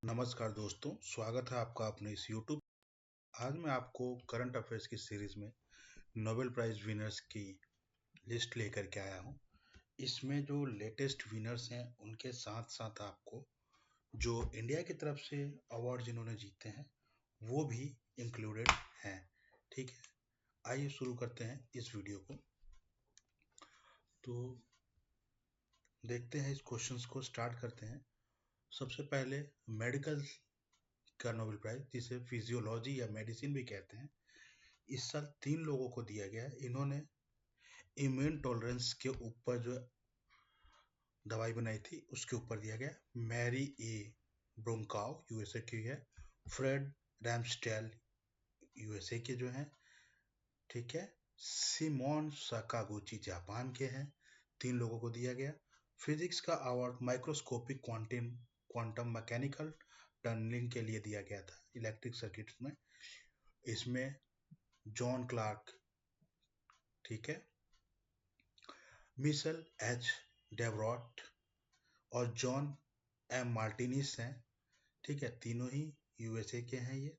नमस्कार दोस्तों, स्वागत है आपका अपने इस YouTube। आज मैं आपको करंट अफेयर्स की सीरीज में नोबेल प्राइज विनर्स की लिस्ट लेकर के आया हूँ। इसमें जो लेटेस्ट विनर्स हैं उनके साथ साथ आपको जो इंडिया की तरफ से अवार्ड जिन्होंने जीते हैं वो भी इंक्लूडेड हैं। ठीक है, आइए शुरू करते हैं इस वीडियो को। तो देखते हैं, इस क्वेश्चंस को स्टार्ट करते हैं। सबसे पहले मेडिकल का नोबेल प्राइज, जिसे फिजियोलॉजी या मेडिसिन भी कहते हैं, इस साल 3 लोगों को दिया गया है। इन्होंने इम्यून टॉलरेंस के ऊपर जो दवाई बनाई थी उसके ऊपर दिया गया। मैरी ए ब्रोंकाउ यूएसए की है, फ्रेड रैमस्टेल यूएसए के जो हैं, ठीक है। सिमोन साकागुची जापान के हैं। 3 लोगों को दिया गया। फिजिक्स का award microscopic quantum mechanical tunnelling के लिए दिया गया था इलेक्ट्रिक सर्किट्स में। इसमें जॉन क्लार्क, ठीक है, मिशेल एच डेवरॉट और जॉन एम मार्टिनिस हैं, ठीक है। तीनों ही यूएसए के हैं ये।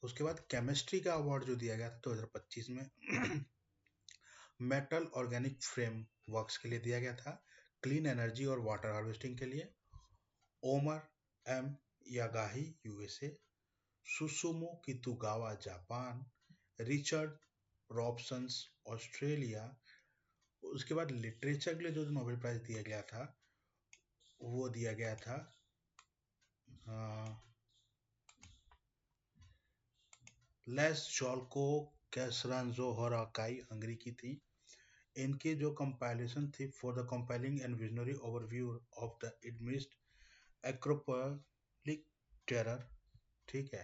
उसके बाद केमिस्ट्री का अवार्ड जो दिया गया था 2025 में मेटल ऑर्गेनिक फ्रेम वर्क्स के लिए दिया गया था, क्लीन एनर्जी और वाटर हार्वेस्टिंग के लिए। Omar M Yaghi USA, Susumu Kitagawa Japan, Richard Robsons Australia. उसके बाद लिटरेचर के लिए जो नोबेल प्राइज दिया गया था वो दिया गया था लेस जॉल्को कैसरांजो होराकाई, हंगरी की थी। इनकी जो कंपाइलेशन थी for the compiling and visionary overview of the administrated acropolic terror, ठीक है,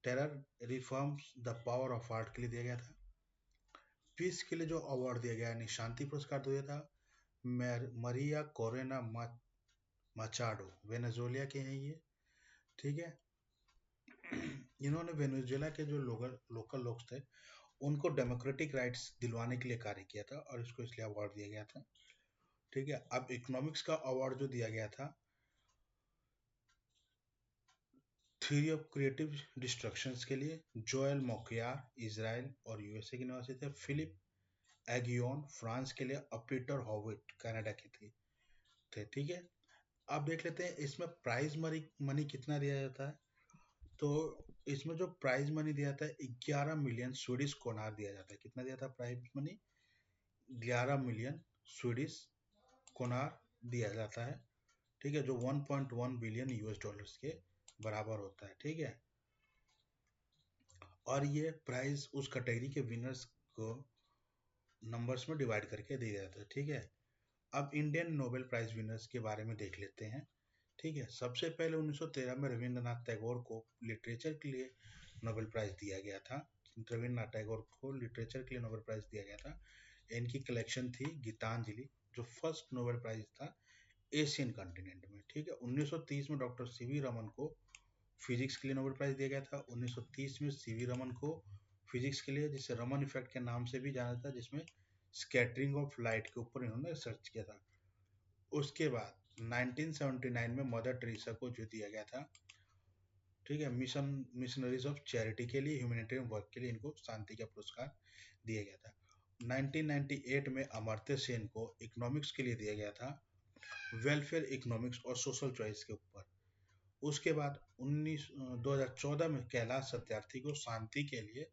terror reforms the power of art के लिए दिया गया था। पीस के लिए जो अवार्ड दिया गया यानी शांति पुरस्कार दिया था मरिया कोरेना माचाडो, वेनेजुएला के हैं ये, ठीक है। इन्होंने वेनेजुएला के जो लोकल लोग थे उनको डेमोक्रेटिक राइट्स दिलवाने के लिए कार्य किया था और इसको इसलिए अवार्ड दिया गया था, ठीक है। अब इकोनॉमिक्स का अवार्ड जो दिया गया था थ्योरी ऑफ क्रिएटिव डिस्ट्रक्शंस के लिए जोएल मोकियार, इजराइल और यूएसए की निवासी थे। फिलिप एगियोन, फ्रांस के लिए। और पीटर हॉविट, कनाडा के थे, ठीक है। अब देख लेते हैं इसमें प्राइज मनी कितना दिया जाता है। तो इसमें जो प्राइज मनी दिया जाता है 11 मिलियन स्वीडिश कोनार दिया जाता है। कितना दिया था prize money? 11 million Swedish kronor दिया जाता है, ठीक है, जो 1.1 बिलियन यूएस डॉलर्स के बराबर होता है, ठीक है। और ये प्राइज उस कैटेगरी के विनर्स को नंबर्स में डिवाइड करके दिया जाता है, ठीक है। अब इंडियन नोबेल प्राइज विनर्स के बारे में देख लेते हैं, ठीक है। सबसे पहले 1913 में रविंद्रनाथ टैगोर को लिटरेचर के लिए नोबेल प्राइज दिया गया था। रविंद्रनाथ टैगोर को लिटरेचर के लिए नोबेल प्राइज दिया गया था। इनकी कलेक्शन थी गीतांजलि, जो फर्स्ट नोबेल प्राइज था एशियन कॉन्टिनेंट में, ठीक है। 1930 में डॉक्टर सीवी रमन को फिजिक्स के लिए नोबेल प्राइज दिया गया था। 1930 में सीवी रमन को फिजिक्स के लिए, जिसे रमन इफेक्ट के नाम से भी जाना था, जिसमें स्कैटरिंग ऑफ लाइट के ऊपर इन्होंने रिसर्च किया था। उसके बाद 1979 में मदर टेरेसा को जो दिया गया था, ठीक है, मिशनरीज ऑफ चैरिटी के लिए, ह्यूमैनिटेरियन वर्क के लिए इनको शांति का पुरस्कार दिया गया था। 1998 में अमर्त्य सेन को इकोनॉमिक्स के लिए दिया गया था, वेलफेयर इकोनॉमिक्स और सोशल चॉइस के ऊपर। उसके बाद 2014 में कैलाश सत्यार्थी को शांति के लिए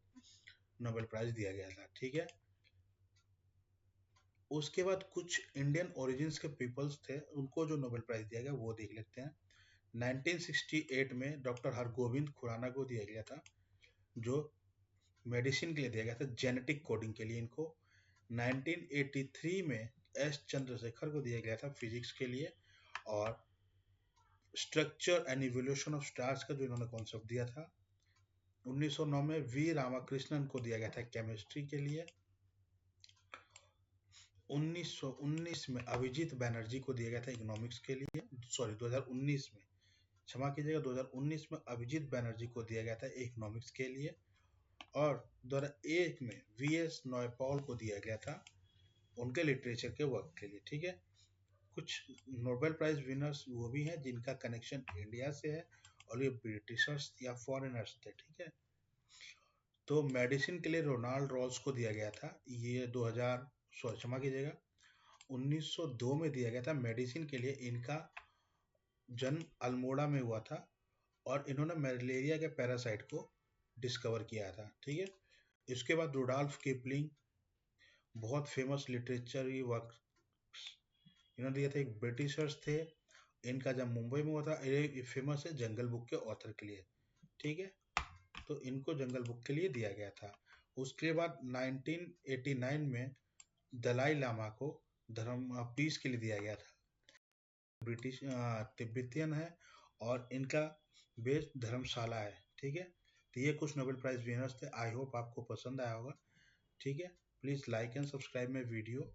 नोबेल प्राइज दिया गया था, ठीक है। उसके बाद कुछ इंडियन ओरिजिन्स के पीपल्स थे, उनको जो नोबेल प्राइज दिया गया वो देख लेते हैं। 1968 में डॉक्टर हरगोविंद खुराना को दिया गया था, जो मेडिसिन के लिए दिया गया था, जेनेटिक कोडिंग के लिए इनको। 1983 में एस चंद्रशेखर को दिया गया था फिजिक्स के लिए, और structure and evolution of stars का जो इन्होंने कॉन्सेप्ट दिया था। 1909 में वी रामाकृष्णन को दिया गया था केमिस्ट्री के लिए। 1919 में अभिजीत बैनर्जी को दिया गया था इकोनॉमिक्स के लिए, सॉरी 2019 में, क्षमा कीजिएगा, 2019 में अभिजीत बैनर्जी को दिया गया था इकोनॉमिक्स के लिए। और 2001 में वी एस नॉयपॉल को दिया गया था उनके लिटरेचर के वर्क के लिए, ठीक है। कुछ नोबेल प्राइज विनर्स वो भी हैं जिनका कनेक्शन इंडिया से है और ये ब्रिटिशर्स या फॉरेनर्स थे, ठीक है। तो मेडिसिन के लिए रोनाल्ड रॉल्स को दिया गया था, ये 2000 क्षमा कीजिएगा 1902 में दिया गया था। मेडिसिन के लिए इनका जन्म अल्मोड़ा में हुआ था और इन्होंने मलेरिया के पैरासाइट को डिस्कवर किया था, ठीक है। इसके बाद रुडॉल्फ किपलिंग बहुत फेमस लिटरेचर वर्क इन्होंने दिया था, एक ब्रिटिशर्स थे, इनका जब मुंबई में हुआ था। ये फेमस है जंगल बुक के ऑथर के लिए, ठीक है। तो इनको जंगल बुक के लिए दिया गया था। उसके बाद 1989 में दलाई लामा को धर्म पीस के लिए दिया गया था। ब्रिटिश तिब्बतियन है और इनका बेस धर्मशाला है, ठीक है। तो ये कुछ नोबेल प्राइज विनर्स थे। आई होप आपको पसंद आया होगा, ठीक है। Please like and subscribe my video.